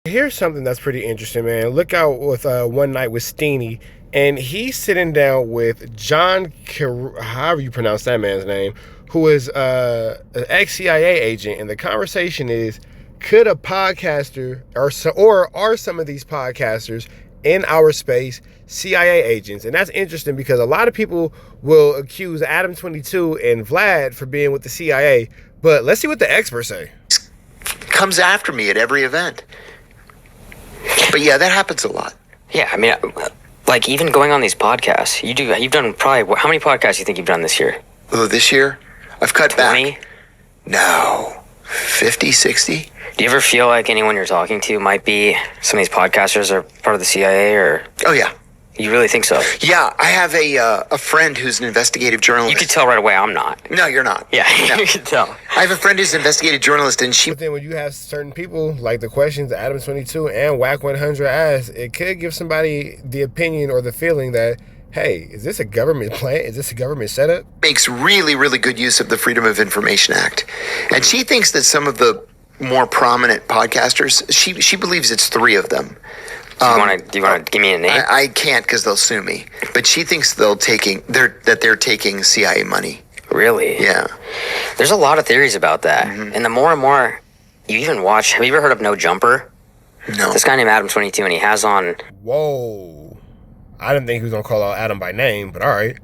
Here's something that's pretty interesting, man. Look out with One Night with Steenie, and he's sitting down with John, however you pronounce that man's name, who is an ex-CIA agent, and the conversation is, could a podcaster, or are some of these podcasters in our space CIA agents? And that's interesting because a lot of people will accuse ADAM22 and Vlad for being with the CIA, but let's see what the experts say. Comes after me at every event. But yeah, that happens a lot. Yeah, I mean, like even going on these podcasts, you've done probably, how many podcasts do you think you've done this year? Oh, this year? I've cut 20? back. No. 50, 60? Do you ever feel like anyone you're talking to might be, some of these podcasters are part of the CIA, or? Oh, yeah. You really think so? Yeah, I have a friend who's an investigative journalist. You could tell right away I'm not. No, you're not. Yeah, no. You can tell. I have a friend who's an investigative journalist, and But then when you have certain people, like the questions ADAM22 and Whack 100 ask, it could give somebody the opinion or the feeling that, hey, is this a government plan? Is this a government setup? makes really, really good use of the Freedom of Information Act. And she thinks that some of the more prominent podcasters, she believes it's 3 of them. Do you want to give me a name? I can't because they'll sue me. But she thinks they're taking CIA money. Really? Yeah. There's a lot of theories about that. Mm-hmm. And the more and more you even watch, have you ever heard of No Jumper? No. This guy named ADAM22, and he has on... Whoa. I didn't think he was going to call out Adam by name, but all right.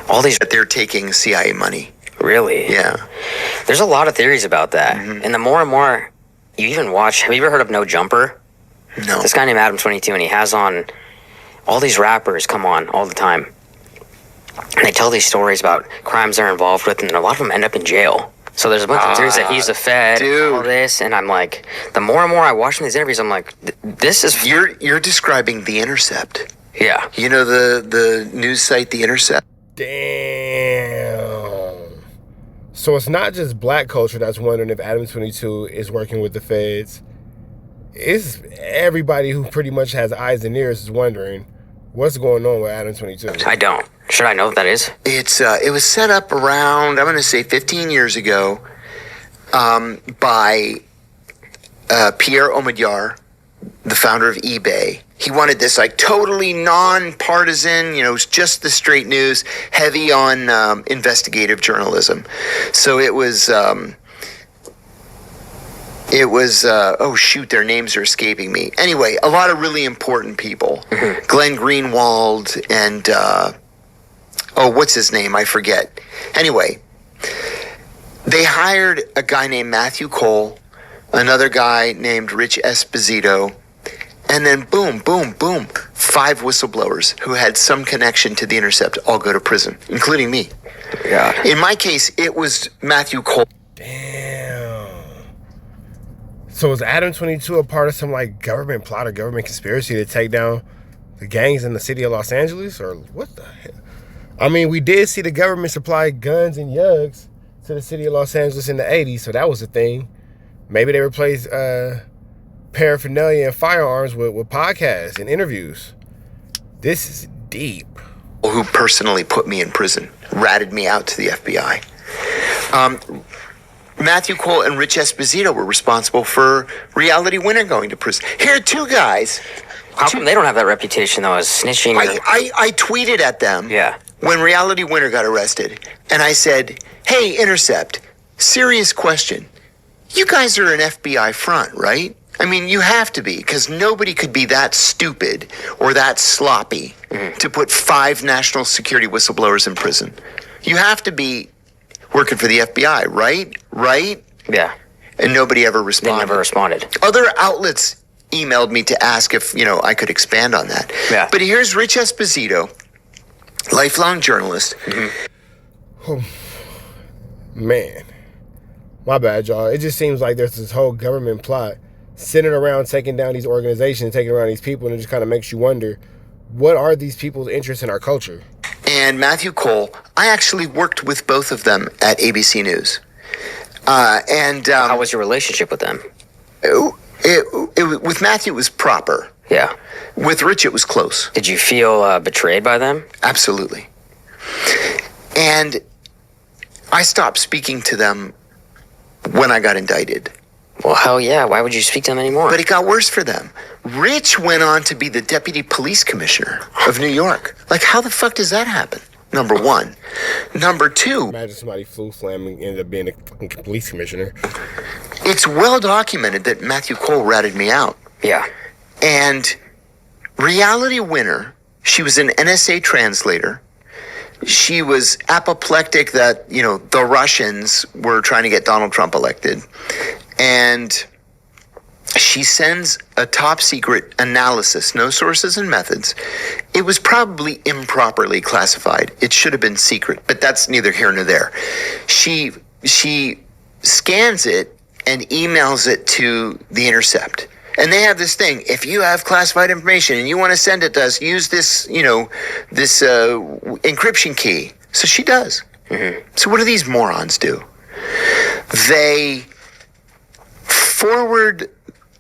All these... That they're taking CIA money. Really? Yeah. There's a lot of theories about that. Mm-hmm. And the more and more you even watch, have you ever heard of No Jumper? No. This guy named ADAM22, and he has on... All these rappers come on all the time. And they tell these stories about crimes they're involved with, and a lot of them end up in jail. So there's a bunch of theories that he's a Fed, all this, and I'm like, the more and more I watch these interviews, I'm like, this is... You're describing The Intercept. Yeah. You know the news site The Intercept? Damn. So it's not just black culture that's wondering if ADAM22 is working with the feds. It's everybody who pretty much has eyes and ears is wondering what's going on with ADAM22. I don't. Should I know what that is? It was set up around, I'm going to say 15 years ago, by Pierre Omidyar, the founder of eBay. He wanted this like totally non-partisan, just the straight news, heavy on investigative journalism. So it was oh shoot, their names are escaping me. Anyway, a lot of really important people. Mm-hmm. Glenn Greenwald and what's his name? I forget. Anyway, they hired a guy named Matthew Cole, another guy named Rich Esposito, and then boom, boom, boom, 5 whistleblowers who had some connection to The Intercept all go to prison, including me. Yeah. In my case, it was Matthew Cole. Damn. So is ADAM22 a part of some like government plot or government conspiracy to take down the gangs in the city of Los Angeles, or what the hell? I mean, we did see the government supply guns and yugs to the city of Los Angeles in the 80s, so that was a thing. Maybe they replaced paraphernalia and firearms with podcasts and interviews. This is deep. Who personally put me in prison, ratted me out to the FBI. Matthew Cole and Rich Esposito were responsible for Reality Winner going to prison. Here are 2 guys. How come they don't have that reputation, though, as snitching? I tweeted at them when Reality Winner got arrested, and I said, hey, Intercept, serious question. You guys are an FBI front, right? I mean, you have to be, because nobody could be that stupid or that sloppy to put 5 national security whistleblowers in prison. You have to be working for the FBI, right? Right? Yeah. And nobody ever responded. They never responded. Other outlets emailed me to ask if, I could expand on that. Yeah. But here's Rich Esposito, lifelong journalist. Mm-hmm. Oh, man. My bad, y'all. It just seems like there's this whole government plot sitting around taking down these organizations, taking around these people, and it just kind of makes you wonder, what are these people's interests in our culture? And Matthew Cole, I actually worked with both of them at ABC News. How was your relationship with them? With Matthew, it was proper. Yeah. With Rich, it was close. Did you feel betrayed by them? Absolutely. And I stopped speaking to them when I got indicted. Well, hell yeah. Why would you speak to them anymore? But it got worse for them. Rich went on to be the deputy police commissioner of New York. Like, how the fuck does that happen? Number one. Number two. Imagine somebody flu slamming and ended up being a fucking police commissioner. It's well documented that Matthew Cole ratted me out. Yeah. And Reality Winner, she was an NSA translator. She was apoplectic that, the Russians were trying to get Donald Trump elected. And she sends a top secret analysis, no sources and methods. It was probably improperly classified. It should have been secret, but that's neither here nor there. She scans it and emails it to the Intercept. And they have this thing, if you have classified information and you want to send it to us, use this, this encryption key. So she does. Mm-hmm. So what do these morons do? They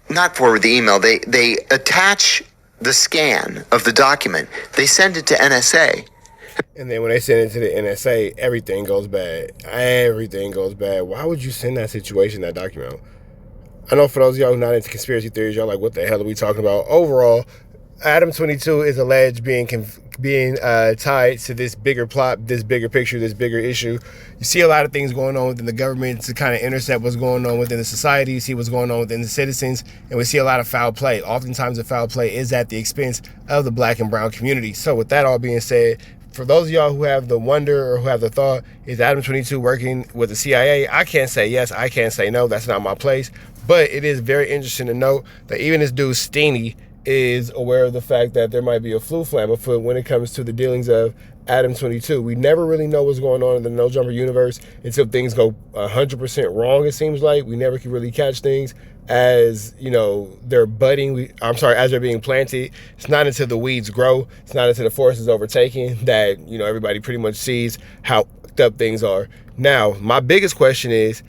not forward the email, they attach the scan of the document. They send it to NSA. And then when they send it to the NSA, everything goes bad. Everything goes bad. Why would you send that situation, that document? I know for those of y'all who are not into conspiracy theories, y'all like, what the hell are we talking about? Overall, ADAM22 is alleged being tied to this bigger plot, this bigger picture, this bigger issue. You see a lot of things going on within the government to kind of intercept what's going on within the society. You see what's going on within the citizens, and we see a lot of foul play. Oftentimes the foul play is at the expense of the black and brown community. So with that all being said, for those of y'all who have the wonder or who have the thought, is ADAM22 working with the CIA? I can't say yes, I can't say no. That's not my place. But it is very interesting to note that even this dude Steeny is aware of the fact that there might be a flu flam afoot when it comes to the dealings of ADAM22. We never really know what's going on in the No Jumper universe until things go 100% wrong, it seems like. We never can really catch things as, they're budding. As they're being planted. It's not until the weeds grow, it's not until the forest is overtaken that, everybody pretty much sees how fucked up things are. Now, my biggest question is,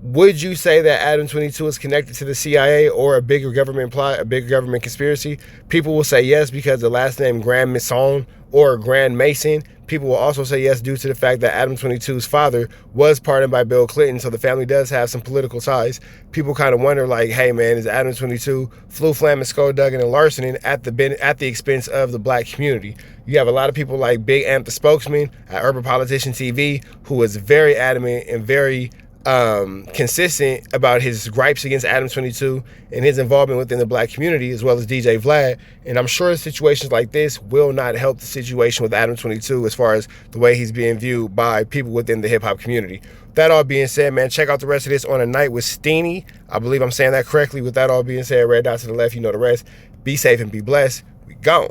would you say that ADAM22 is connected to the CIA or a bigger government plot, a bigger government conspiracy? People will say yes because the last name Grand Mason or Grand Mason. People will also say yes due to the fact that ADAM22's father was pardoned by Bill Clinton, so the family does have some political ties. People kind of wonder, like, hey man, is ADAM22 flu flamming, skullduggery, and larcening at the expense of the black community? You have a lot of people like Big Amp, the spokesman at Urban Politician TV, who was very adamant and very consistent about his gripes against ADAM22 and his involvement within the black community, as well as DJ Vlad. And I'm sure situations like this will not help the situation with ADAM22 as far as the way he's being viewed by people within the hip-hop community. With that all being said, man, check out the rest of this on A Night with Steeny. I believe I'm saying that correctly. With that all being said, red dot to the left, you know the rest. Be safe and be blessed. We gone.